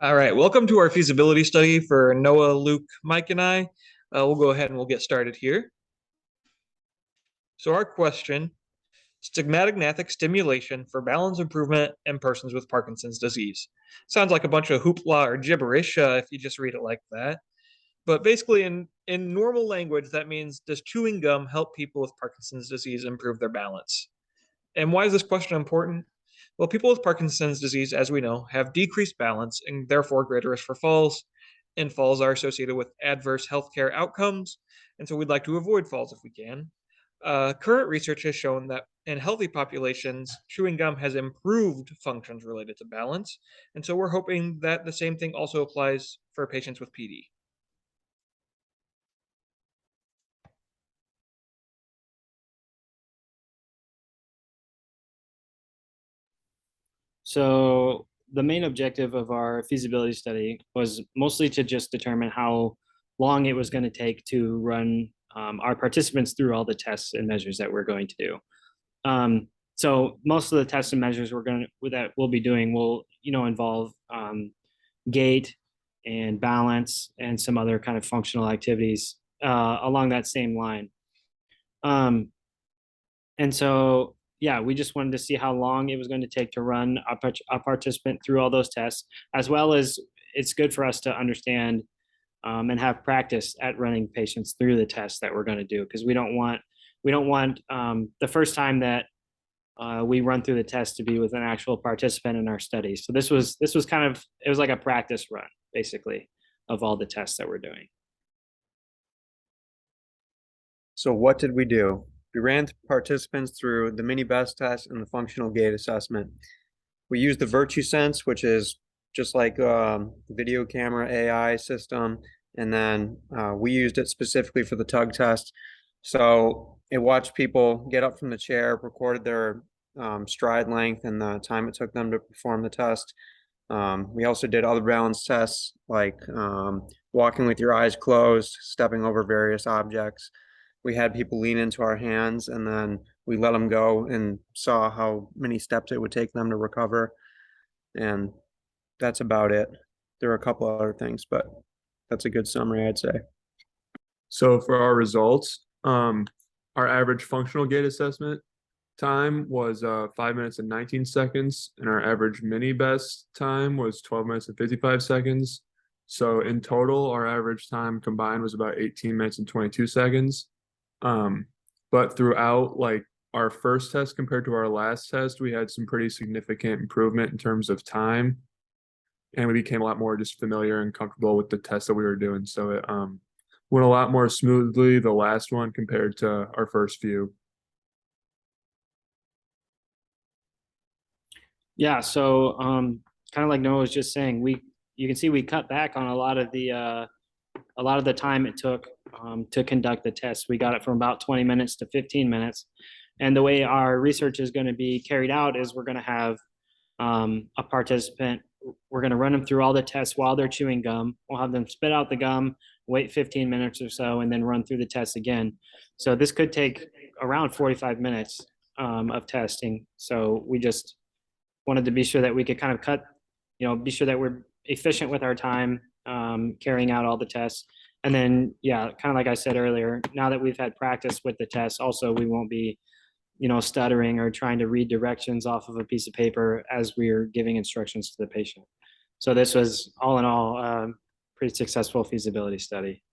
All right, welcome to our feasibility study for Noah, Luke, Mike, and I. We'll go ahead and we'll get started here. So our question, stigmatic gnathic stimulation for balance improvement in persons with Parkinson's disease. Sounds like a bunch of hoopla or gibberish if you just read it like that. But basically in normal language, that means, does chewing gum help people with Parkinson's disease improve their balance? And why is this question important? Well, people with Parkinson's disease, as we know, have decreased balance and therefore greater risk for falls. And falls are associated with adverse healthcare outcomes. And so we'd like to avoid falls if we can. Current research has shown that in healthy populations, chewing gum has improved functions related to balance. And so we're hoping that the same thing also applies for patients with PD. So the main objective of our feasibility study was mostly to just determine how long it was going to take to run our participants through all the tests and measures that we're going to do. So most of the tests and measures that we'll be doing will involve gait and balance and some other kind of functional activities along that same line. And so yeah, we just wanted to see how long it was going to take to run a participant through all those tests, as well as it's good for us to understand and have practice at running patients through the tests that we're going to do, because we don't want the first time that we run through the test to be with an actual participant in our study. So this was kind of, it was like a practice run basically of all the tests that we're doing. So what did we do? We ran participants through the mini best test and the functional gait assessment. We used the Virtue Sense, which is just like a video camera AI system. And then we used it specifically for the tug test. So it watched people get up from the chair, recorded their stride length and the time it took them to perform the test. We also did other balance tests like walking with your eyes closed, stepping over various objects. We had people lean into our hands and then we let them go and saw how many steps it would take them to recover. And that's about it. There are a couple other things, but that's a good summary, I'd say. So for our results, our average functional gait assessment time was 5 minutes and 19 seconds, and our average mini best time was 12 minutes and 55 seconds. So in total, our average time combined was about 18 minutes and 22 seconds. But throughout like our first test compared to our last test, we had some pretty significant improvement in terms of time, and we became a lot more just familiar and comfortable with the test that we were doing. So it went a lot more smoothly the last one compared to our first few. Yeah, so kind of like Noah was just saying, you can see we cut back on a lot of the time it took to conduct the test. We got it from about 20 minutes to 15 minutes. And the way our research is going to be carried out is we're going to have a participant, we're going to run them through all the tests while they're chewing gum. We'll have them spit out the gum, wait 15 minutes or so, and then run through the test again. So this could take around 45 minutes of testing. So we just wanted to be sure that we could kind of be sure that we're efficient with our time carrying out all the tests. And then, yeah, kind of like I said earlier, now that we've had practice with the tests, also we won't be, stuttering or trying to read directions off of a piece of paper as we're giving instructions to the patient. So this was all in all pretty successful feasibility study.